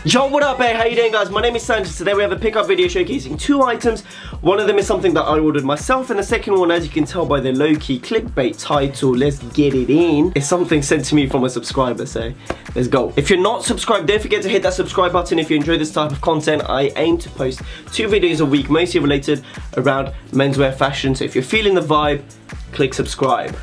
Yo, what up, hey, how you doing, guys? My name is Sangiev. Today we have a pickup video showcasing two items. One of them is something that I ordered myself, and the second one, as you can tell by the low-key clickbait title, let's get it in, is something sent to me from a subscriber, so let's go. If you're not subscribed, don't forget to hit that subscribe button if you enjoy this type of content. I aim to post 2 videos a week, mostly related around menswear fashion, so if you're feeling the vibe, click subscribe.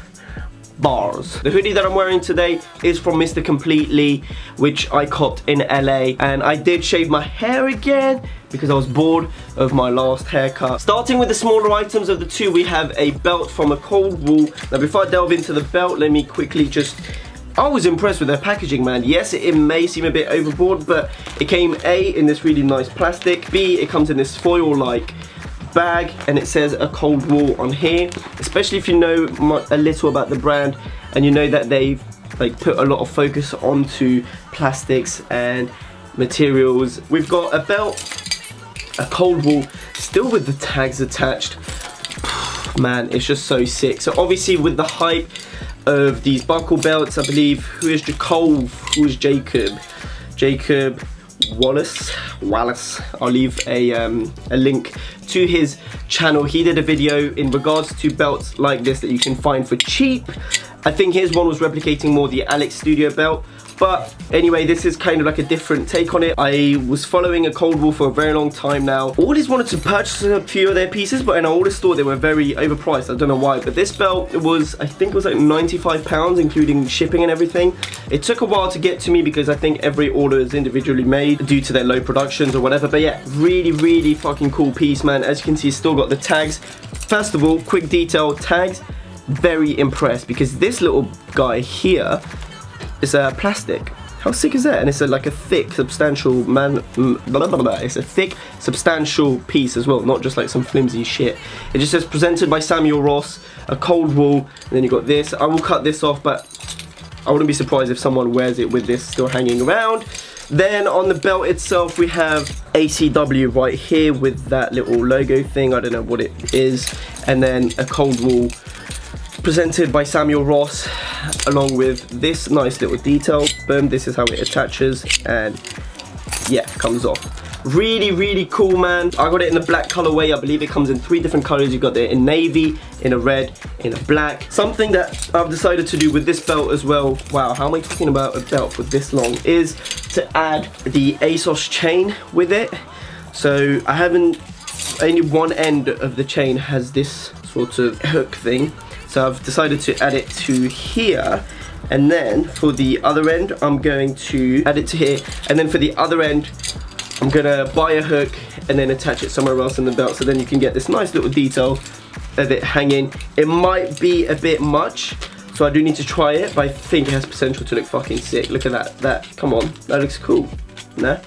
Bars. The hoodie that I'm wearing today is from Mr. Completely, which I copped in LA, and I did shave my hair again because I was bored of my last haircut. Starting with the smaller items of the two, we have a belt from AColdWall. Now before I delve into the belt, let me quickly I was impressed with their packaging, man. Yes, it may seem a bit overboard, but it came A, in this really nice plastic, B, it comes in this foil-like bag, and it says AColdWall on here. Especially if you know a little about the brand and you know that they've put a lot of focus onto plastics and materials. We've got a belt, AColdWall, still with the tags attached. Man, it's just so sick. So obviously with the hype of these buckle belts, I believe, who is Jacob Wallace. I'll leave a link to his channel. He did a video in regards to belts like this that you can find for cheap. I think his one was replicating more the Alex Studio belt, but anyway, this is kind of like a different take on it. I was following AColdWall for a very long time now. I always wanted to purchase a few of their pieces, but I always thought they were very overpriced. I don't know why, but this belt, I think it was like £95, including shipping and everything. It took a while to get to me because I think every order is individually made due to their low productions or whatever, but yeah, really fucking cool piece, man. As you can see, it's still got the tags. First of all, quick detail, tags, very impressed, because this little guy here is plastic. How sick is that? And it's like a thick, substantial it's a thick, substantial piece as well, not just like some flimsy shit. It just says presented by Samuel Ross, AColdWall, and then you got this. I will cut this off, but I wouldn't be surprised if someone wears it with this still hanging around. Then on the belt itself, we have ACW right here with that little logo thing. I don't know what it is. And then AColdWall presented by Samuel Ross, along with this nice little detail. Boom, this is how it attaches, and yeah, comes off. Really cool, man. I got it in the black colorway. I believe it comes in 3 different colors. You got it in navy, in a red, in a black. Something that I've decided to do with this belt as well, wow, how am I talking about a belt for this long, is to add the ASOS chain with it. So only one end of the chain has this sort of hook thing. So I've decided to add it to here, and then for the other end, I'm going to add it to here, and then for the other end, I'm gonna buy a hook and then attach it somewhere else in the belt, so then you can get this nice little detail of it hanging. It might be a bit much, so I do need to try it, but I think it has potential to look fucking sick. Look at that, come on, that looks cool, nah?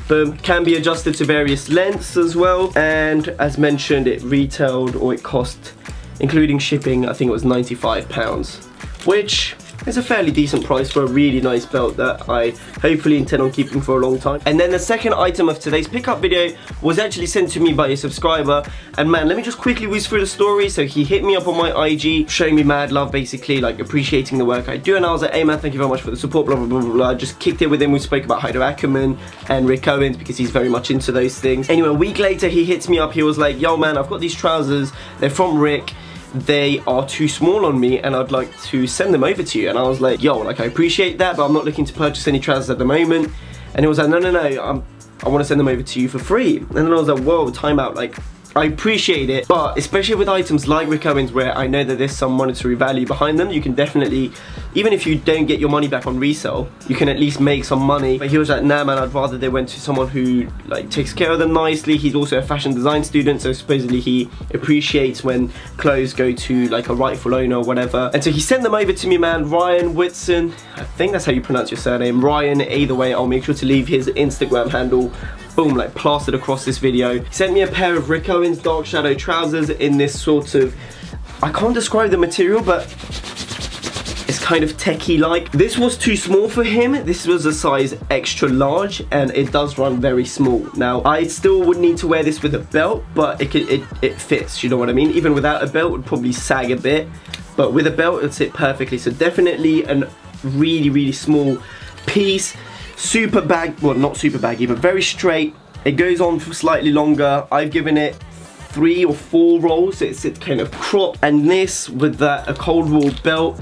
Boom, can be adjusted to various lengths as well, and as mentioned, it retailed, or it cost, including shipping, I think it was £95, which is a fairly decent price for a really nice belt that I hopefully intend on keeping for a long time. And then the second item of today's pickup video was actually sent to me by a subscriber, and man, let me just quickly whiz through the story. So he hit me up on my IG, showing me mad love, basically, like appreciating the work I do, and I was like, hey man, thank you very much for the support, blah blah blah blah. I just kicked it with him. We spoke about Hyder Ackerman and Rick Owens because he's very much into those things. Anyway, a week later he hits me up. He was like, yo man, I've got these trousers, they're from Rick, they are too small on me and I'd like to send them over to you. And I was like, yo, like, I appreciate that, but I'm not looking to purchase any trousers at the moment. And he was like, no, I want to send them over to you for free. And then I was like, whoa, time out, like, I appreciate it, but especially with items like Rick Owens, where I know that there's some monetary value behind them, you can definitely, even if you don't get your money back on resale, you can at least make some money. But he was like, nah man, I'd rather they went to someone who like takes care of them nicely. He's also a fashion design student, so supposedly he appreciates when clothes go to like a rightful owner or whatever. And so he sent them over to me, man. Ryan Whitson, I think that's how you pronounce your surname. Ryan, either way, I'll make sure to leave his Instagram handle, boom, like plastered across this video. He sent me a pair of Rick Owens dark shadow trousers in this sort of, I can't describe the material, but it's kind of techie like. This was too small for him. This was a size extra large, and it does run very small. Now I still would need to wear this with a belt, but it fits, you know what I mean? Even without a belt it would probably sag a bit, but with a belt it'd sit perfectly. So definitely a really small piece. super well, not super baggy, but very straight. It goes on for slightly longer. I've given it 3 or 4 rolls, so it's kind of cropped. And this, with that AColdWall belt,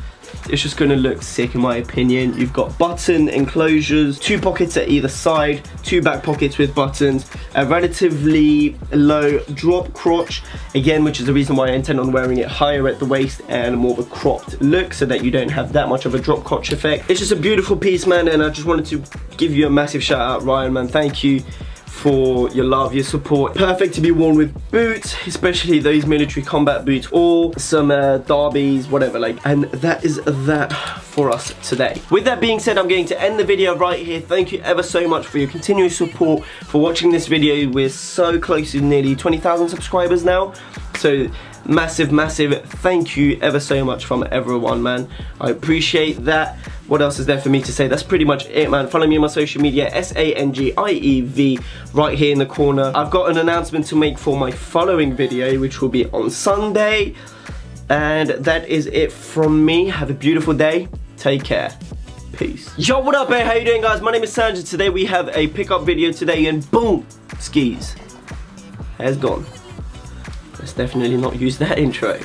it's just gonna look sick in my opinion. You've got button enclosures, 2 pockets at either side, 2 back pockets with buttons, a relatively low drop crotch, again, which is the reason why I intend on wearing it higher at the waist and more of a cropped look, so that you don't have that much of a drop crotch effect. It's just a beautiful piece, man, and I just wanted to give you a massive shout out, Ryan, man. Thank you for your love, your support. Perfect to be worn with boots, especially those military combat boots, or some derbies, whatever, like. And that is that for us today. With that being said, I'm going to end the video right here. Thank you ever so much for your continuous support, for watching this video. We're so close to nearly 20,000 subscribers now, so massive thank you ever so much from everyone, man. I appreciate that. What else is there for me to say? That's pretty much it, man. Follow me on my social media, Sangiev, right here in the corner. I've got an announcement to make for my following video, which will be on Sunday. And that is it from me. Have a beautiful day. Take care. Peace. Yo, what up, hey? How you doing, guys? My name is Sangiev. Today we have a pickup video today, and boom, skis. Hair's gone. Let's definitely not use that intro.